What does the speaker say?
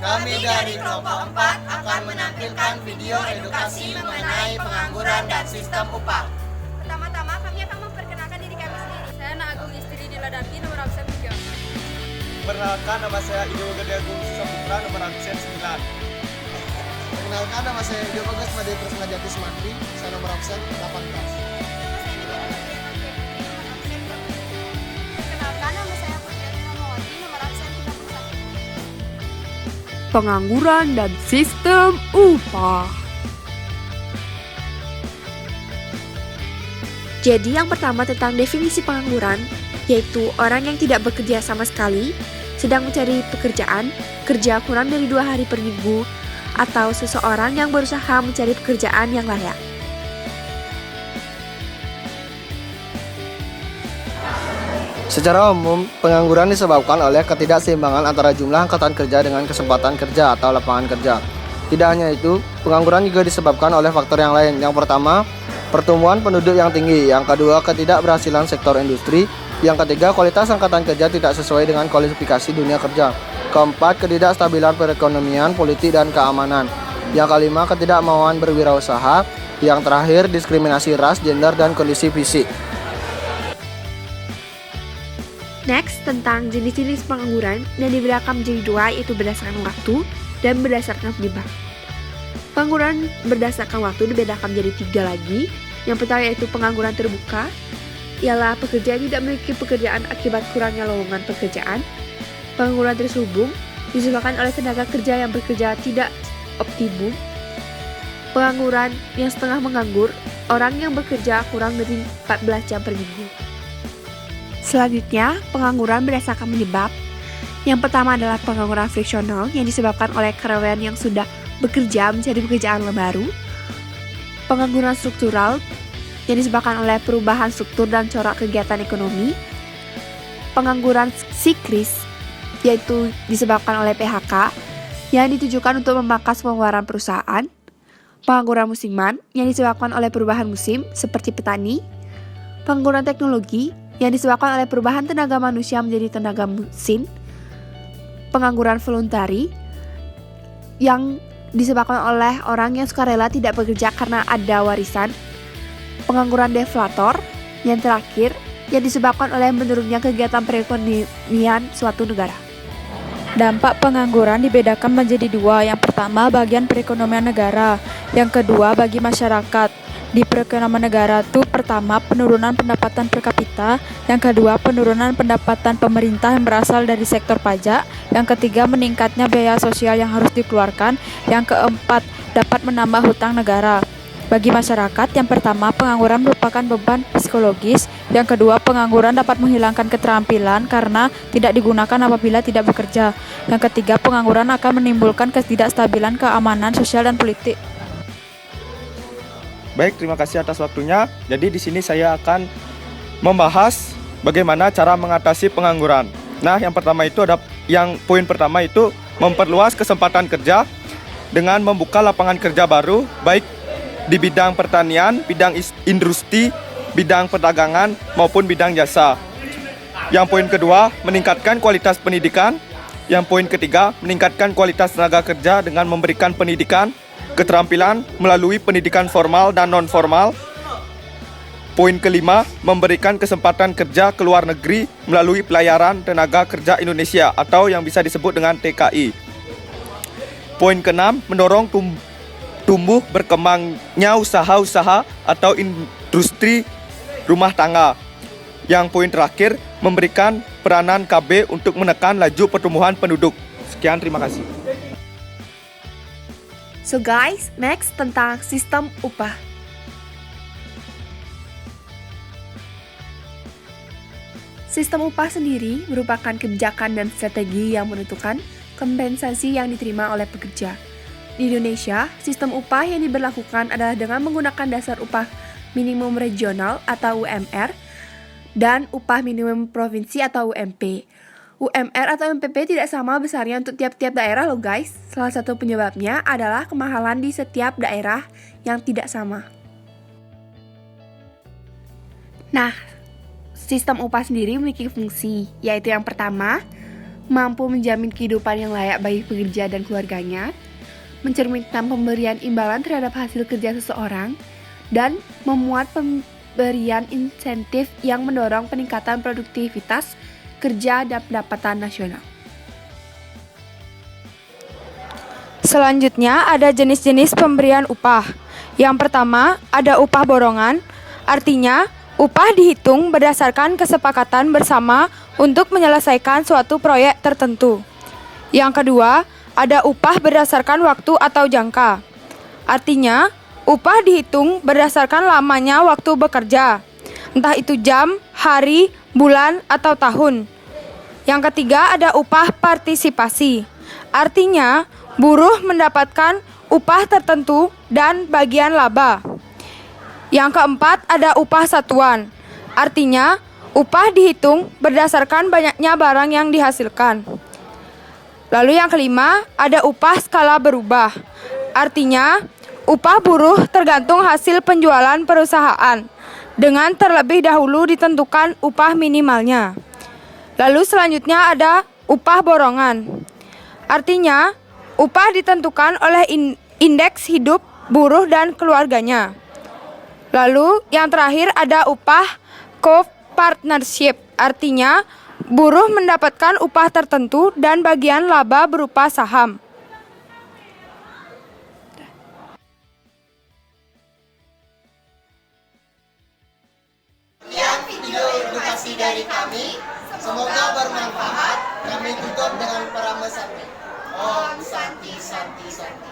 Kami dari kelompok 4 akan menampilkan video edukasi mengenai pengangguran dan sistem upah. Pertama-tama kami akan memperkenalkan diri kami sendiri. Saya Agung Istri Diladarti, nomor absen 3. Perkenalkan, nama saya Ido Gede Agung Susaputra, nomor absen 9. Perkenalkan, nama saya Ido Bagas Made Tresna Jati Semantri, saya nomor absen 18. Perkenalkan, nama saya Putri Rahmawati, nomor absen 31. Pengangguran dan sistem upah. Jadi yang pertama tentang definisi pengangguran, yaitu orang yang tidak bekerja sama sekali, sedang mencari pekerjaan, kerja kurang dari 2 hari per minggu, atau seseorang yang berusaha mencari pekerjaan yang layak. Secara umum, pengangguran disebabkan oleh ketidakseimbangan antara jumlah angkatan kerja dengan kesempatan kerja atau lapangan kerja. Tidak hanya itu, pengangguran juga disebabkan oleh faktor yang lain. Yang pertama, pertumbuhan penduduk yang tinggi. Yang kedua, ketidakberhasilan sektor industri. Yang ketiga, kualitas angkatan kerja tidak sesuai dengan kualifikasi dunia kerja. Keempat, ketidakstabilan perekonomian, politik, dan keamanan. Yang kelima, ketidakmauan berwirausaha. Yang terakhir, diskriminasi ras, gender, dan kondisi fisik. Next, tentang jenis-jenis pengangguran yang dibedakan menjadi 2, yaitu berdasarkan waktu dan berdasarkan penyebab. Pengangguran berdasarkan waktu dibedakan menjadi 3 lagi. Yang pertama yaitu pengangguran terbuka, ialah pekerja yang tidak memiliki pekerjaan akibat kurangnya lowongan pekerjaan. Pengangguran terselubung disebabkan oleh tenaga kerja yang bekerja tidak optimum. Pengangguran yang setengah menganggur, orang yang bekerja kurang dari 14 jam per minggu. Selanjutnya, pengangguran berdasarkan penyebab. Yang pertama adalah pengangguran friksional yang disebabkan oleh karyawan yang sudah bekerja mencari pekerjaan baru. Pengangguran struktural yang disebabkan oleh perubahan struktur dan corak kegiatan ekonomi. Pengangguran siklis yaitu disebabkan oleh PHK yang ditujukan untuk memangkas pengeluaran perusahaan. Pengangguran musiman yang disebabkan oleh perubahan musim seperti petani. Pengangguran teknologi yang disebabkan oleh perubahan tenaga manusia menjadi tenaga mesin. Pengangguran voluntari yang disebabkan oleh orang yang sukarela tidak bekerja karena ada warisan. Pengangguran deflator yang terakhir yang disebabkan oleh menurunnya kegiatan perekonomian suatu negara. Dampak pengangguran dibedakan menjadi 2. Yang pertama, bagian perekonomian negara. Yang kedua, bagi masyarakat. Di perekonomian negara itu pertama, penurunan pendapatan per kapita. Yang kedua, penurunan pendapatan pemerintah yang berasal dari sektor pajak. Yang ketiga, meningkatnya biaya sosial yang harus dikeluarkan. Yang keempat, dapat menambah hutang negara. Bagi masyarakat, yang pertama, pengangguran merupakan beban psikologis. Yang kedua, pengangguran dapat menghilangkan keterampilan karena tidak digunakan apabila tidak bekerja. Yang ketiga, pengangguran akan menimbulkan ketidakstabilan keamanan sosial dan politik. Baik, terima kasih atas waktunya. Jadi di sini saya akan membahas bagaimana cara mengatasi pengangguran. Nah, poin pertama itu memperluas kesempatan kerja dengan membuka lapangan kerja baru baik di bidang pertanian, bidang industri, bidang perdagangan maupun bidang jasa. Yang poin kedua, meningkatkan kualitas pendidikan. Yang poin ketiga, meningkatkan kualitas tenaga kerja dengan memberikan pendidikan, keterampilan melalui pendidikan formal dan non-formal. Poin kelima, memberikan kesempatan kerja ke luar negeri melalui pelayaran tenaga kerja Indonesia atau yang bisa disebut dengan TKI. Poin keenam, mendorong tumbuh berkembangnya usaha-usaha atau industri rumah tangga. Yang poin terakhir, memberikan peranan KB untuk menekan laju pertumbuhan penduduk. Sekian, terima kasih. So guys, next tentang sistem upah. Sistem upah sendiri merupakan kebijakan dan strategi yang menentukan kompensasi yang diterima oleh pekerja. Di Indonesia, sistem upah yang diberlakukan adalah dengan menggunakan dasar upah minimum regional atau UMR dan upah minimum provinsi atau UMP. UMR atau MPP tidak sama besarnya untuk tiap-tiap daerah loh guys. Salah satu penyebabnya adalah kemahalan di setiap daerah yang tidak sama. Nah, sistem upah sendiri memiliki fungsi, yaitu yang pertama, mampu menjamin kehidupan yang layak bagi pekerja dan keluarganya, mencerminkan pemberian imbalan terhadap hasil kerja seseorang, dan memuat pemberian insentif yang mendorong peningkatan produktivitas kerja dan pendapatan nasional. Selanjutnya ada jenis-jenis pemberian upah. Yang pertama ada upah borongan, artinya upah dihitung berdasarkan kesepakatan bersama untuk menyelesaikan suatu proyek tertentu. Yang kedua ada upah berdasarkan waktu atau jangka, artinya upah dihitung berdasarkan lamanya waktu bekerja, entah itu jam, hari, bulan, atau tahun. Yang ketiga ada upah partisipasi, artinya buruh mendapatkan upah tertentu dan bagian laba. Yang keempat ada upah satuan, artinya upah dihitung berdasarkan banyaknya barang yang dihasilkan. Lalu yang kelima ada upah skala berubah, artinya upah buruh tergantung hasil penjualan perusahaan, dengan terlebih dahulu ditentukan upah minimalnya. Lalu selanjutnya ada upah borongan, artinya upah ditentukan oleh indeks hidup buruh dan keluarganya. Lalu yang terakhir ada upah co-partnership, artinya buruh mendapatkan upah tertentu dan bagian laba berupa saham. Sekian video edukasi dari kami. Semoga bermanfaat. Kami tutup dengan pramesati. Om Santi Santi Santi.